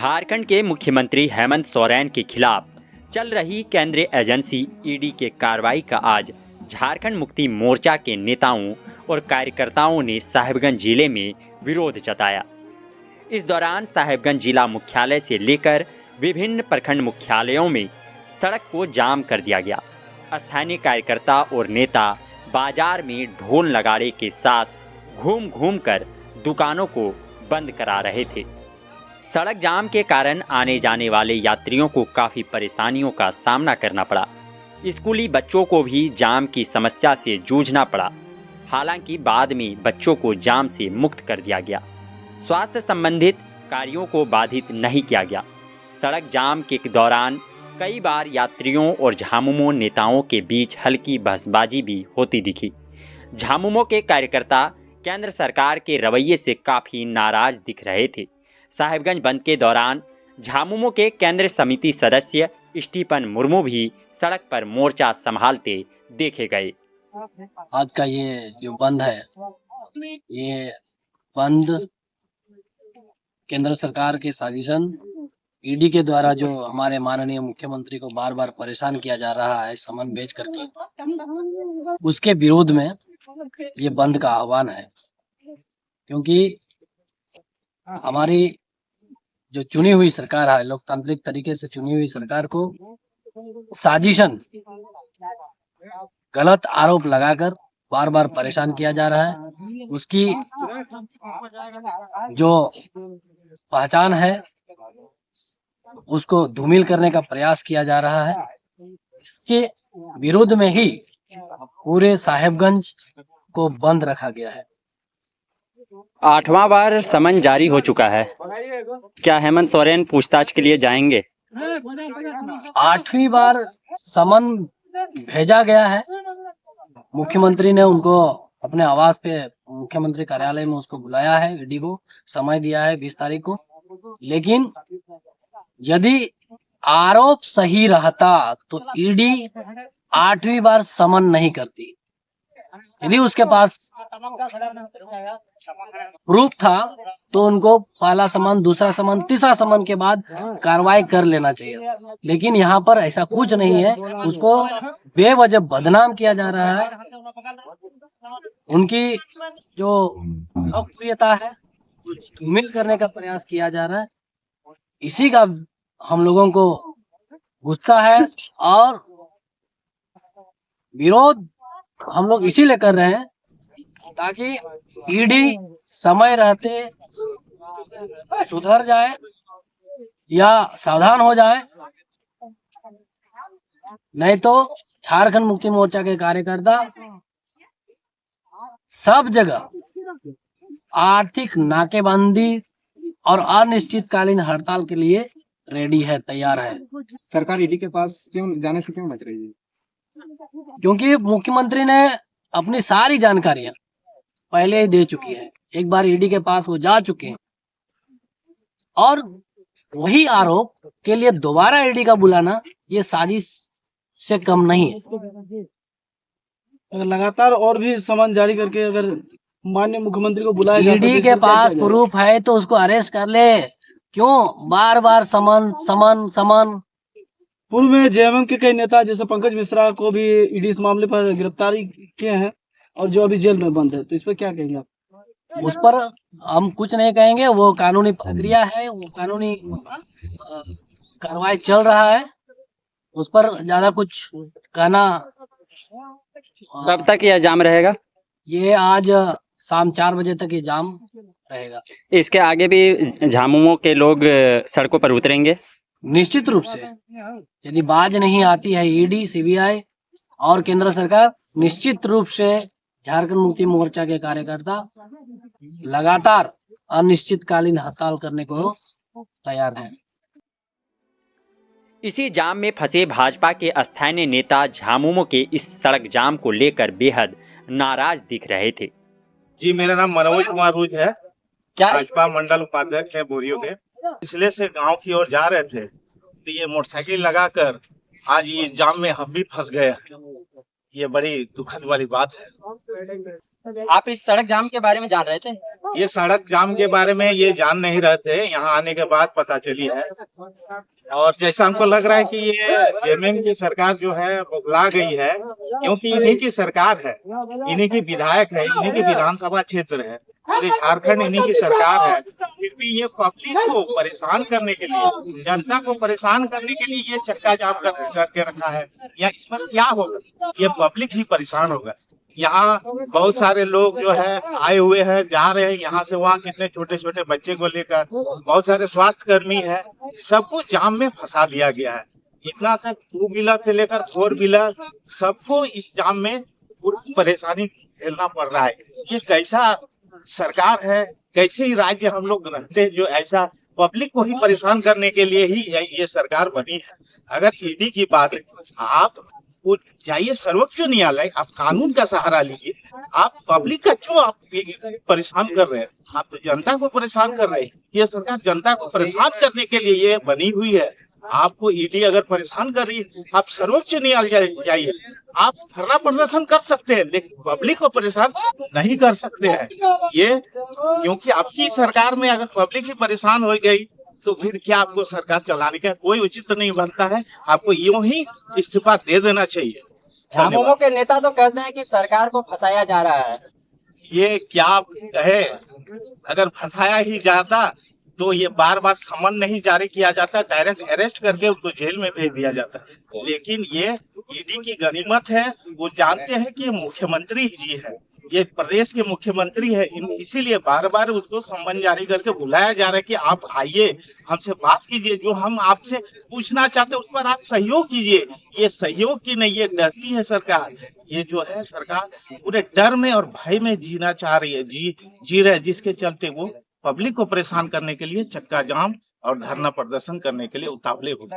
झारखंड के मुख्यमंत्री हेमंत सोरेन के खिलाफ चल रही केंद्रीय एजेंसी ईडी के कार्रवाई का आज झारखंड मुक्ति मोर्चा के नेताओं और कार्यकर्ताओं ने साहिबगंज जिले में विरोध जताया। इस दौरान साहिबगंज जिला मुख्यालय से लेकर विभिन्न प्रखंड मुख्यालयों में सड़क को जाम कर दिया गया। स्थानीय कार्यकर्ता और नेता बाजार में ढोल नगाड़े के साथ घूम घूम कर दुकानों को बंद करा रहे थे। सड़क जाम के कारण आने जाने वाले यात्रियों को काफ़ी परेशानियों का सामना करना पड़ा। स्कूली बच्चों को भी जाम की समस्या से जूझना पड़ा। हालांकि बाद में बच्चों को जाम से मुक्त कर दिया गया। स्वास्थ्य संबंधित कार्यों को बाधित नहीं किया गया। सड़क जाम के दौरान कई बार यात्रियों और झामुमो नेताओं के बीच हल्की बहसबाजी भी होती दिखी। झामुमो के कार्यकर्ता केंद्र सरकार के रवैये से काफ़ी नाराज दिख रहे थे। साहिबगंज बंद के दौरान झामुमो के केंद्र समिति सदस्य स्टीफन मुर्मू भी सड़क पर मोर्चा संभालते देखे गए। आज का ये जो बंद है, ये बंद केंद्र सरकार के साजिशन ईडी के द्वारा जो हमारे माननीय मुख्यमंत्री को बार बार परेशान किया जा रहा है समन भेज करके, उसके विरोध में ये बंद का आह्वान है। क्योंकि हमारी जो चुनी हुई सरकार है, लोकतांत्रिक तरीके से चुनी हुई सरकार को साजिशन गलत आरोप लगाकर बार बार परेशान किया जा रहा है। उसकी जो पहचान है उसको धूमिल करने का प्रयास किया जा रहा है। इसके विरोध में ही पूरे साहिबगंज को बंद रखा गया है। 8वां बार समन जारी हो चुका है। क्या हेमंत सोरेन पूछताछ के लिए जाएंगे? 8वीं बार समन भेजा गया है। मुख्यमंत्री ने उनको अपने आवास पे मुख्यमंत्री कार्यालय में उसको बुलाया है। ईडी को समय दिया है 20 तारीख को। लेकिन यदि आरोप सही रहता तो ईडी 8वीं बार समन नहीं करती। यदि उसके पास प्रूफ था तो उनको पहला समन, दूसरा समन, तीसरा समन के बाद कार्रवाई कर लेना चाहिए। लेकिन यहाँ पर ऐसा कुछ नहीं है। उसको बेवजह बदनाम किया जा रहा है। उनकी जो लोकप्रियता है धूमिल करने का प्रयास किया जा रहा है। इसी का हम लोगों को गुस्सा है और विरोध हम लोग इसीलिए कर रहे हैं ताकि ईडी समय रहते सुधर जाए या सावधान हो जाए। नहीं तो झारखंड मुक्ति मोर्चा के कार्यकर्ता सब जगह आर्थिक नाकेबंदी और अनिश्चितकालीन हड़ताल के लिए रेडी है, तैयार है। सरकार ईडी के पास जाने से क्यों बच रही है? क्योंकि मुख्यमंत्री ने अपनी सारी जानकारियां पहले ही दे चुकी है। एक बार ईडी के पास वो जा चुके हैं और वही आरोप के लिए दोबारा ईडी का बुलाना ये साजिश से कम नहीं है। अगर लगातार और भी समन जारी करके अगर माननीय मुख्यमंत्री को बुलाया ईडी के पास प्रूफ है तो उसको अरेस्ट कर ले। क्यों बार बार समन समन समन? पूर्व में जेएमएम के कई नेता जैसे पंकज मिश्रा को भी ईडी इस मामले पर गिरफ्तारी किए हैं और जो अभी जेल में बंद है, तो इस पर क्या कहेंगे आप? उस पर हम कुछ नहीं कहेंगे। वो कानूनी प्रक्रिया है, वो कानूनी कार्रवाई चल रहा है। उस पर ज्यादा कुछ कहना। कब तक यह जाम रहेगा? ये आज शाम 4 बजे तक ये जाम रहेगा। इसके आगे भी झामुमो के लोग सड़कों पर उतरेंगे? निश्चित रूप से यदि बाज नहीं आती है ईडी, सीबीआई और केंद्र सरकार, निश्चित रूप से झारखंड मुक्ति मोर्चा के कार्यकर्ता लगातार अनिश्चितकालीन हड़ताल करने को तैयार हैं। इसी जाम में फंसे भाजपा के स्थानीय नेता झामुमो के इस सड़क जाम को लेकर बेहद नाराज दिख रहे थे। जी, मेरा नाम मनोज कुमार रूज है। क्या भाजपा मंडल उपाध्यक्ष है बोरियो के। पिछले से गांव की ओर जा रहे थे तो ये मोटरसाइकिल लगाकर आज ये जाम में हम भी फंस गए। ये बड़ी दुखद वाली बात है। आप इस सड़क जाम के बारे में जान रहे थे? ये सड़क जाम के बारे में ये जान नहीं रहे थे, यहाँ आने के बाद पता चली है। और जैसा हमको लग रहा है कि ये जेएमएम की सरकार जो है बदला गई है, क्योंकि इन्हीं की सरकार है, इन्हीं की विधायक है, इन्हीं की विधानसभा क्षेत्र है, पूरे झारखंड इन्हीं की सरकार है। फिर भी ये पब्लिक को परेशान करने के लिए, जनता को परेशान करने के लिए ये चक्का जाम करके रखा है। या इस पर क्या होगा? ये पब्लिक ही परेशान होगा। यहाँ बहुत सारे लोग जो है आए हुए हैं, जा रहे हैं यहाँ से वहाँ, कितने छोटे छोटे बच्चे को लेकर, बहुत सारे स्वास्थ्य कर्मी हैं, सबको जाम में फंसा दिया गया है। इतना तक 2 व्हीलर से लेकर 4 व्हीलर सबको इस जाम में पूरी परेशानी झेलना पड़ रहा है। ये कैसा सरकार है, कैसे ही राज्य हम लोग रहते हैं जो ऐसा पब्लिक को ही परेशान करने के लिए ही ये सरकार बनी है। अगर ईडी की बात है, आप जाइए सर्वोच्च न्यायालय, आप कानून का सहारा लीजिए, आप पब्लिक का क्यों आप परेशान कर रहे हैं? आप तो जनता को परेशान कर रहे हैं। ये सरकार जनता को परेशान करने के लिए ये बनी हुई है। आपको ईडी अगर परेशान कर रही है, आप सर्वोच्च न्यायालय जाइए, आप धरना प्रदर्शन कर सकते हैं, लेकिन पब्लिक को परेशान नहीं कर सकते हैं। ये क्योंकि आपकी सरकार में अगर पब्लिक ही परेशान हो गई तो फिर क्या आपको सरकार चलाने का कोई उचित नहीं बनता है। आपको यूं ही इस्तीफा दे देना चाहिए। झामुमो के नेता तो कहते हैं कि सरकार को फंसाया जा रहा है। ये क्या कहे, अगर फंसाया ही जाता तो ये बार बार समन नहीं जारी किया जाता, डायरेक्ट अरेस्ट करके उनको जेल में भेज दिया जाता। लेकिन ये ईडी की गनीमत है, वो जानते हैं कि ये मुख्यमंत्री जी है, ये प्रदेश के मुख्यमंत्री है, इसीलिए बार बार उसको सम्मन जारी करके बुलाया जा रहा है कि आप आइए, हमसे बात कीजिए, जो हम आपसे पूछना चाहते हैं उस पर आप सहयोग कीजिए। ये सहयोग की नहीं, ये डरती है सरकार। ये जो है सरकार पूरे डर में और भय में जीना चाह रही है, जी रहे, जिसके चलते वो पब्लिक को परेशान करने के लिए चक्का जाम और धरना प्रदर्शन करने के लिए उतावले हो।